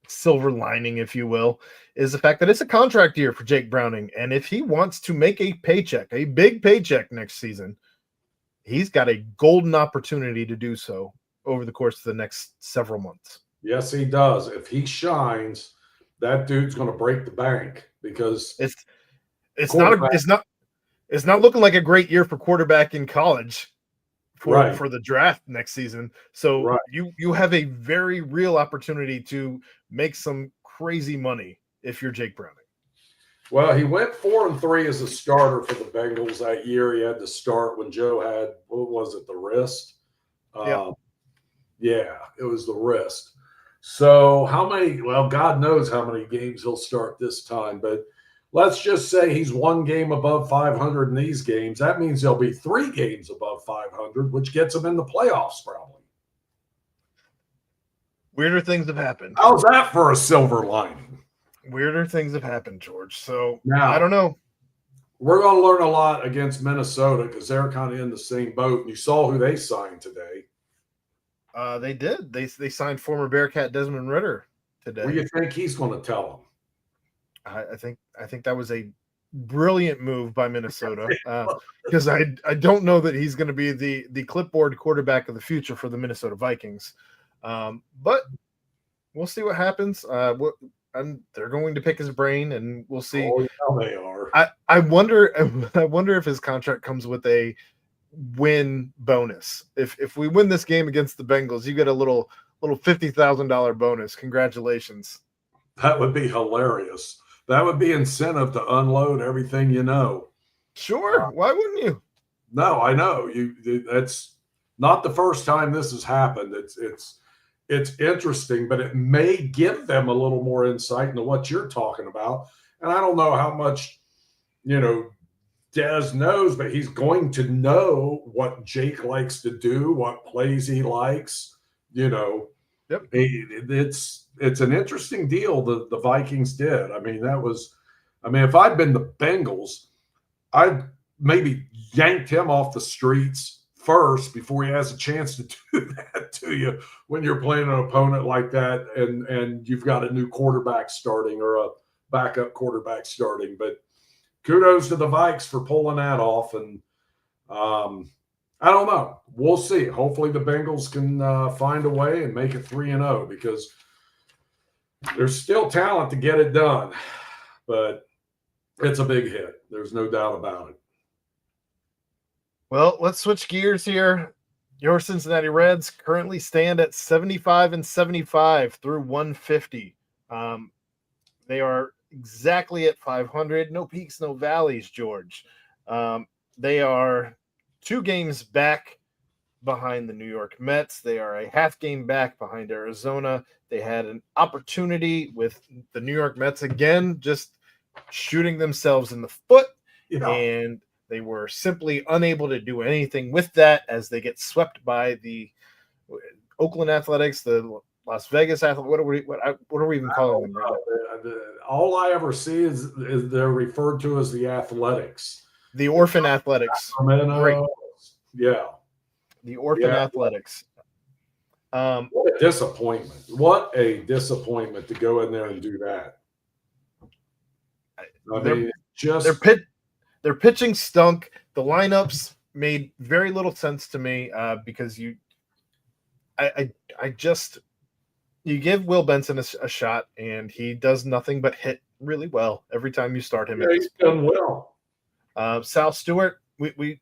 silver lining, if you will, is the fact that it's a contract year for Jake Browning. And if he wants to make a big paycheck next season, he's got a golden opportunity to do so over the course of the next several months. Yes, he does. If he shines, that dude's going to break the bank because it's not looking like a great year for quarterback in college for the draft next season. So you have a very real opportunity to make some crazy money if you're Jake Browning. Well, he went 4-3 as a starter for the Bengals that year. He had to start when Joe had, what was it, the wrist? Yeah, it was the wrist. So God knows how many games he'll start this time. But let's just say he's 1 game above 500 in these games. That means there'll be 3 games above 500, which gets him in the playoffs probably. Weirder things have happened. How's that for a silver lining? Weirder things have happened, George. So now, I don't know. We're going to learn a lot against Minnesota because they're kind of in the same boat. And you saw who they signed today. They did. They signed former Bearcat Desmond Ritter today. What do you think he's going to tell them? I think that was a brilliant move by Minnesota because I don't know that he's going to be the clipboard quarterback of the future for the Minnesota Vikings. But we'll see what happens. And they're going to pick his brain, and we'll see. Oh, yeah, they are. I wonder if his contract comes with a win bonus. If we win this game against the Bengals, you get a little $50,000 bonus. Congratulations. That would be hilarious. That would be incentive to unload everything you know. Sure. Why wouldn't you? No, I know. Not the first time this has happened. It's interesting, but it may give them a little more insight into what you're talking about. And I don't know how much, Dez knows, but he's going to know what Jake likes to do, what plays he likes. Yep. It's an interesting deal the Vikings did. If I'd been the Bengals, I'd maybe yanked him off the streets first before he has a chance to do that to you when you're playing an opponent like that and you've got a new quarterback starting or a backup quarterback starting. But kudos to the Vikes for pulling that off. And I don't know. We'll see. Hopefully the Bengals can find a way and make it 3-0 because there's still talent to get it done. But it's a big hit. There's no doubt about it. Well, let's switch gears here. Your Cincinnati Reds currently stand at 75-75 through 150. They are exactly at 500. No peaks, no valleys, George. They are 2 games back behind the New York Mets. They are a half game back behind Arizona. They had an opportunity with the New York Mets again, just shooting themselves in the foot. And they were simply unable to do anything with that as they get swept by the Oakland Athletics, the Las Vegas Athletics. What are we even calling them right now? All I ever see is they're referred to as the Athletics. The Orphan Athletics. Great. Yeah. The Orphan Athletics. What a disappointment. What a disappointment to go in there and do that. Their pitching stunk. The lineups made very little sense to me because you give Will Benson a shot and he does nothing but hit really well every time you start him. Yeah, he's done well. Sal Stewart, we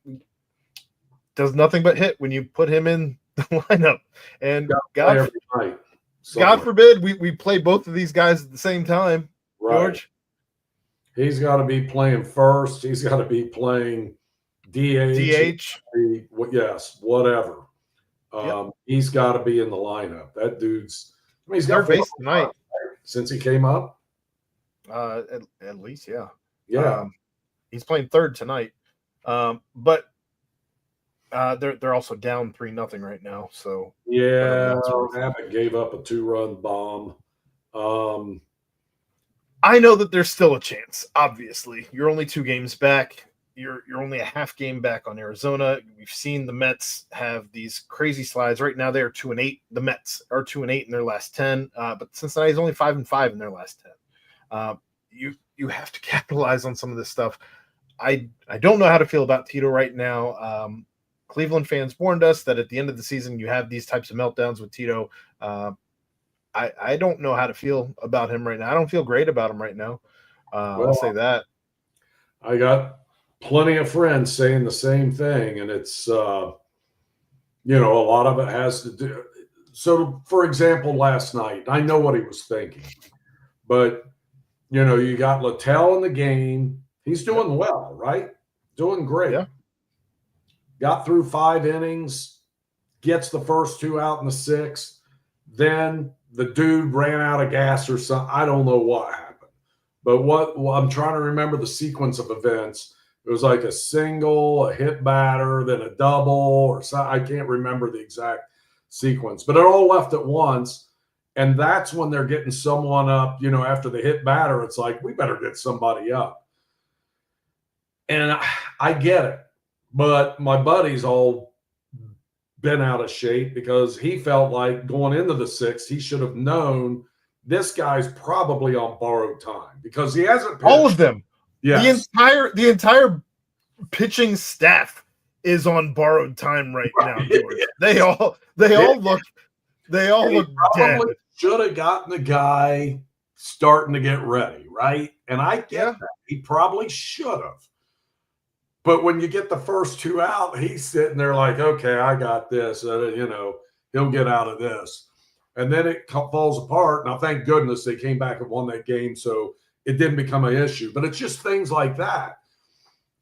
does nothing but hit when you put him in the lineup. And God forbid we play both of these guys at the same time, right. George. He's got to be playing first. He's got to be playing DH. Yes, whatever. He's got to be in the lineup. That dude's he's got base tonight since he came up. At least, yeah. Yeah. He's playing third tonight. But they're also down 3-0 right now. So Abbott gave up a 2-run bomb. I know that there's still a chance. Obviously, you're only 2 games back. You're only a half game back on Arizona. We've seen the Mets have these crazy slides. Right now, they are 2-8. The Mets are 2-8 in their last 10, but Cincinnati's only 5-5 in their last 10. You have to capitalize on some of this stuff. I don't know how to feel about Tito right now. Cleveland fans warned us that at the end of the season, you have these types of meltdowns with Tito. I don't know how to feel about him right now. I don't feel great about him right now. I'll say that. I got plenty of friends saying the same thing, and it's a lot of it has to do. So, for example, last night, I know what he was thinking, but you got Littell in the game. He's doing well, right? Doing great. Yeah. Got through 5 innings, gets the first 2 out in the 6th. Then the dude ran out of gas or something. I don't know what happened. But I'm trying to remember the sequence of events. It was like a single, a hit batter, then a double or something. I can't remember the exact sequence. But it all left at once. And that's when they're getting someone up, after the hit batter. It's like, we better get somebody up. And I get it. But my buddy's all been out of shape because he felt like going into the 6th, he should have known this guy's probably on borrowed time because he hasn't pitched. All of them. Yes. The entire pitching staff is on borrowed time right now. George. They all look dead. Should have gotten the guy starting to get ready, right? And I get that. He probably should have. But when you get the first 2 out, he's sitting there like, okay, I got this. He'll get out of this. And then it falls apart. Now, thank goodness they came back and won that game, so it didn't become an issue. But it's just things like that.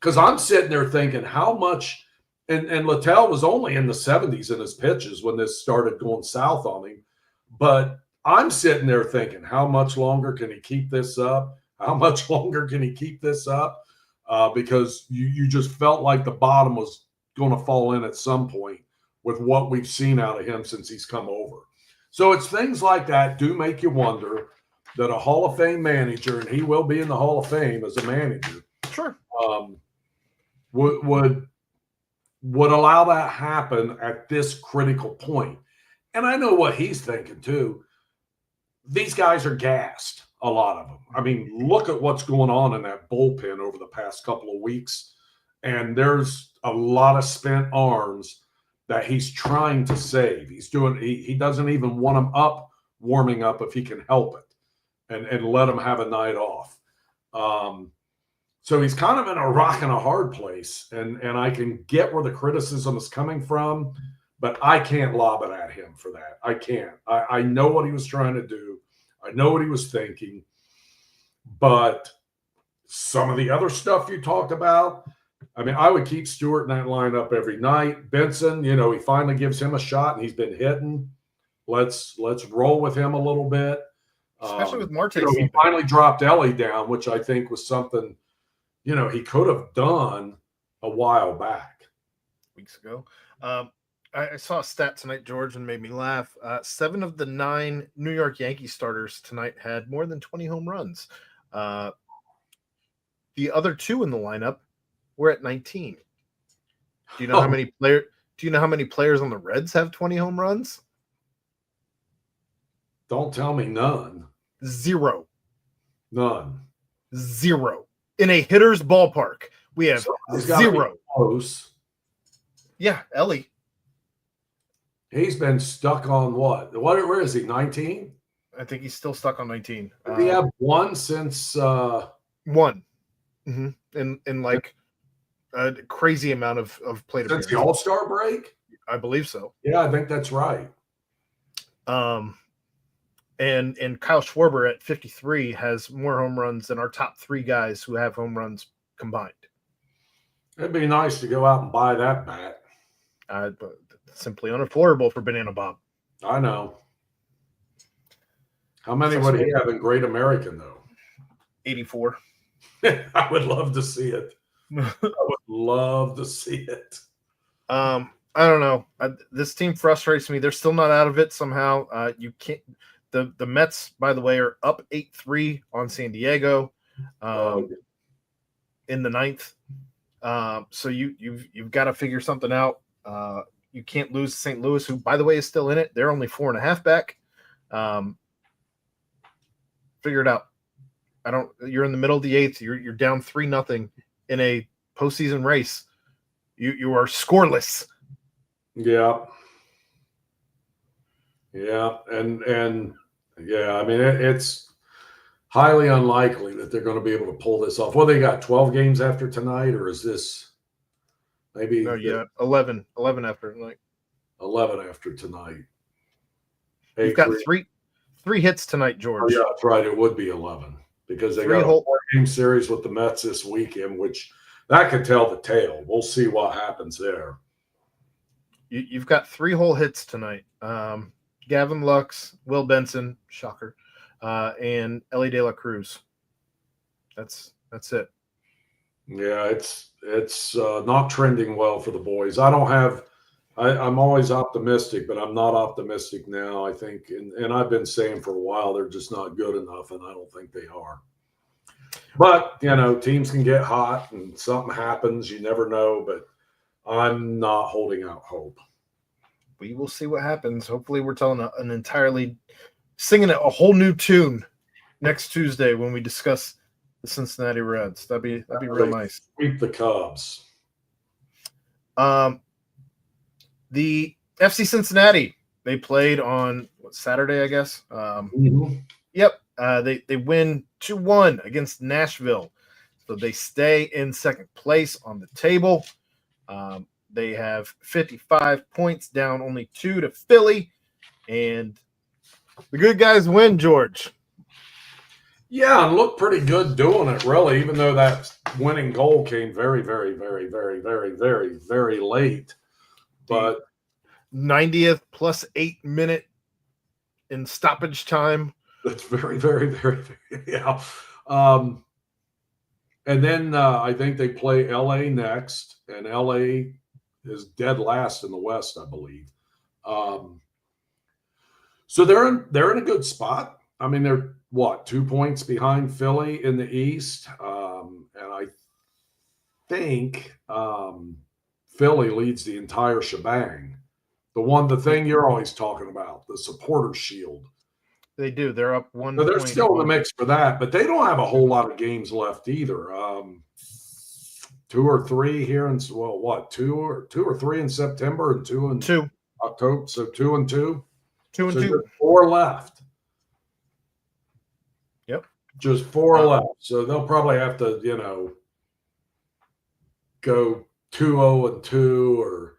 Because I'm sitting there thinking, how much And Littell was only in the 70s in his pitches when this started going south on him. But I'm sitting there thinking, how much longer can he keep this up? How much longer can he keep this up? Because you just felt like the bottom was going to fall in at some point with what we've seen out of him since he's come over. So it's things like that do make you wonder that a Hall of Fame manager, and he will be in the Hall of Fame as a manager, Sure. Would allow that happen at this critical point. And I know what he's thinking too. These guys are gassed, a lot of them. I mean, look at what's going on in that bullpen over the past couple of weeks. And there's a lot of spent arms that he's trying to save. He doesn't even want them up, warming up if he can help it, and let them have a night off. So he's kind of in a rock and a hard place, and I can get where the criticism is coming from, but I can't lob it at him for that. I can't. I know what he was trying to do. I know what he was thinking, but some of the other stuff you talked about, I mean, I would keep Stewart in that lineup every night. Benson, he finally gives him a shot, and he's been hitting. Let's roll with him a little bit. Especially with Marte. He finally dropped Ellie down, which I think was something, he could have done a while back. Weeks ago. I saw a stat tonight, George, and made me laugh. 7 of the 9 New York Yankees starters tonight had more than 20 home runs. The other 2 in the lineup were at 19. Do you know how many players? Do you know how many players on the Reds have 20 home runs? Don't tell me none. 0. None. 0. In a hitter's ballpark, we have 0. Close. Yeah, Ellie. He's been stuck on what? Where is he? 19? I think he's still stuck on 19. Did he have one since 1? Mm-hmm. In like a crazy amount of plate since the All-Star break? I believe so. Yeah, I think that's right. And Kyle Schwarber at 53 has more home runs than our top 3 guys who have home runs combined. It'd be nice to go out and buy that bat. But simply unaffordable for Banana Bob. I know. How many would he have in Great American, though? 84. I would love to see it. I would love to see it. I don't know. This team frustrates me. They're still not out of it somehow. You can't. The Mets, by the way, are up 8-3 on San Diego in the 9th. So you've got to figure something out. You can't lose St. Louis, who, by the way, is still in it. They're only 4.5 back. Figure it out. You're in the middle of the 8th. You're down 3-0 in a postseason race. You are scoreless. Yeah. Yeah, and yeah, I mean it's highly unlikely that they're going to be able to pull this off. Well, they got 12 games after tonight, or is this maybe? No, yeah, 11 after tonight. 11 after tonight. You've got three hits tonight, George. Oh, yeah, that's right. It would be 11 because they got a 4-game series with the Mets this weekend, which that could tell the tale. We'll see what happens there. You've got 3 whole hits tonight. Gavin Lux, Will Benson, shocker, and Ellie De La Cruz. That's it. Yeah, it's not trending well for the boys. I'm always optimistic, but I'm not optimistic now. I think, and I've been saying for a while, they're just not good enough, and I don't think they are. But, teams can get hot and something happens. You never know, but I'm not holding out hope. We will see what happens. Hopefully we're singing a whole new tune next Tuesday when we discuss the Cincinnati Reds. That'd be real nice. Sweep the Cubs. The FC Cincinnati, they played on Saturday, I guess. Yep. They win 2-1 against Nashville. So they stay in second place on the table. They have 55 points, down only 2 to Philly. And the good guys win, George. Yeah, and looked pretty good doing it, really, even though that winning goal came very, very, very, very, very, very, very late. The But 90th plus 8 minute in stoppage time. it's very, very, very, very yeah. And then I think they play LA next, and LA is dead last in the West, I believe. Um, so they're in a good spot. I mean, they're what 2 points behind Philly in the East, and I think Philly leads the entire shebang. The thing you're always talking about, the supporter shield. They do. They're up So they're 1 point. still in the mix for that, but they don't have a whole lot of games left either. Two or three here, and well, what two or three in September and two in Two. October. So 2-2. 2 and So 2. just four left. Yep. Just four left. So they'll probably have to, go 2-0-2 or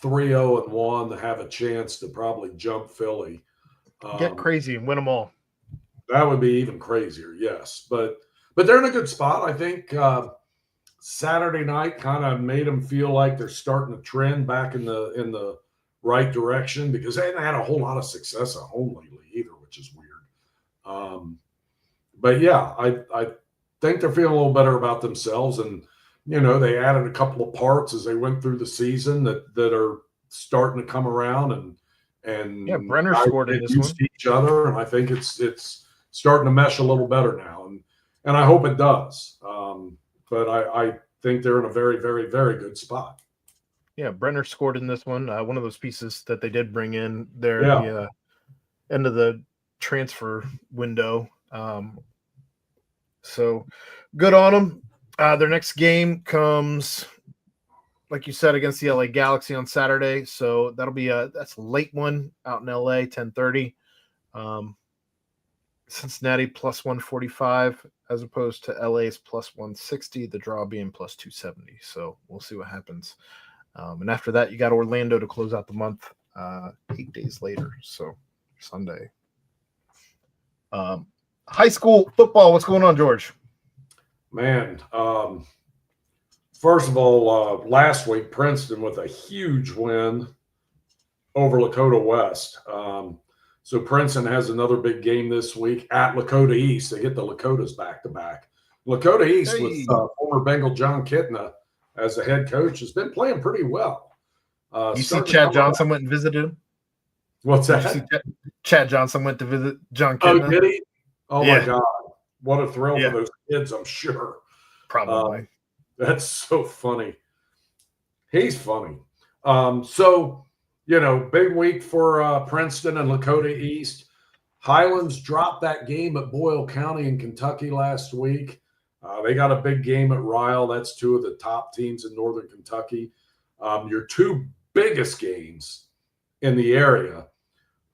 3-0-1 to have a chance to probably jump Philly. Get crazy and win them all. That would be even crazier, yes. But they're in a good spot. I think Saturday night kind of made them feel like they're starting to trend back in the right direction because they hadn't had a whole lot of success at home lately either, which is weird. But yeah, I think they're feeling a little better about themselves, and they added a couple of parts as they went through the season that are starting to come around, and yeah, Brenner scored in this one. Each other, and I think it's starting to mesh a little better now, and I hope it does. But I think they're in a very, very, very good spot. Yeah, Brenner scored in this one. One of those pieces that they did bring in there at the end of the transfer window. So good on them. Their next game comes, like you said, against the LA Galaxy on Saturday. So that'll be that's a late one out in LA, 10:30. Cincinnati plus 145 as opposed to LA's plus 160, the draw being plus 270. So we'll see what happens. And after that, you got Orlando to close out the month 8 days later. So Sunday. High school football, what's going on, George? Man, first of all, last week, Princeton with a huge win over Lakota West. So Princeton has another big game this week at Lakota East. They get the Lakotas back-to-back. Lakota East with former Bengal John Kitna as the head coach has been playing pretty well. You see Chad Johnson went and visited him? What's that? Chad Johnson went to visit John Kitna. Oh, did he? Oh, my God. What a thrill for those kids, I'm sure. Probably. That's so funny. He's funny. So, big week for Princeton and Lakota East. Highlands dropped that game at Boyle County in Kentucky last week. They got a big game at Ryle. That's two of the top teams in northern Kentucky. Your two biggest games in the area.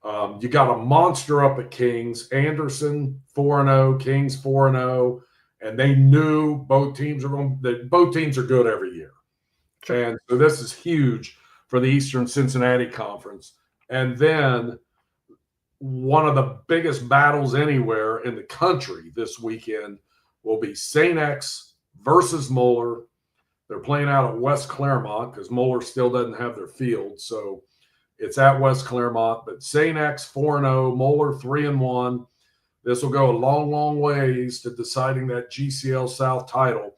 You got a monster up at Kings. Anderson 4-0, Kings 4-0, and they knew both teams are good every year. Sure. And so this is huge for the Eastern Cincinnati Conference. And then one of the biggest battles anywhere in the country this weekend will be St. X versus Moeller. They're playing out at West Claremont because Moeller still doesn't have their field. So it's at West Claremont. But St. X 4-0, Moeller 3-1. This will go a long, long ways to deciding that GCL South title.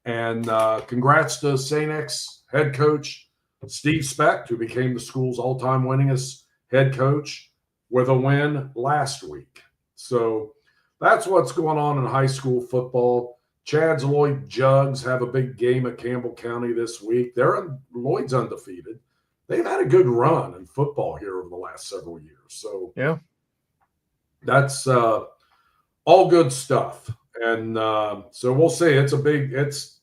And congrats to St. X head coach Steve Specht, who became the school's all-time winningest head coach with a win last week. So that's what's going on in high school football. Chad's Lloyd Jugs have a big game at Campbell County this week. Lloyd's undefeated. They've had a good run in football here over the last several years. So yeah, that's all good stuff. And so we'll see. It's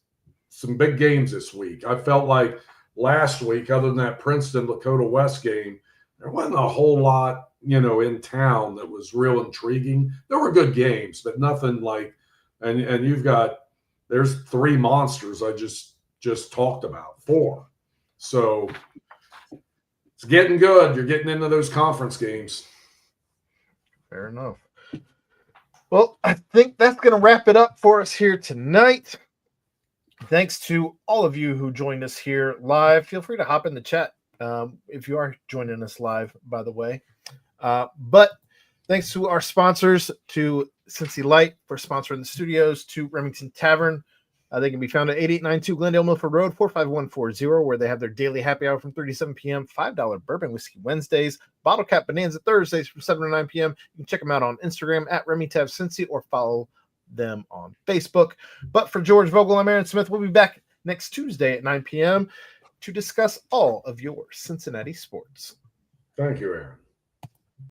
some big games this week. I felt like last week, other than that Princeton Lakota West game, there wasn't a whole lot, in town that was real intriguing. There were good games, but nothing like, and there's three monsters I just talked about, four. So it's getting good. You're getting into those conference games. Fair enough. Well, I think that's going to wrap it up for us here tonight. Thanks to all of you who joined us here live. Feel free to hop in the chat if you are joining us live, by the way. But thanks to our sponsors, to Cincy Light for sponsoring the studios, to Remington Tavern. They can be found at 8892 Glendale Milford Road, 45140, where they have their daily happy hour from 3 to 7 p.m., $5 bourbon whiskey Wednesdays, bottle cap bonanza Thursdays from 7 to 9 p.m. You can check them out on Instagram at RemyTavCincy or follow them on Facebook. But for George Vogel, I'm Aaron Smith. We'll be back next Tuesday at 9 p.m. to discuss all of your Cincinnati sports. Thank you, Aaron.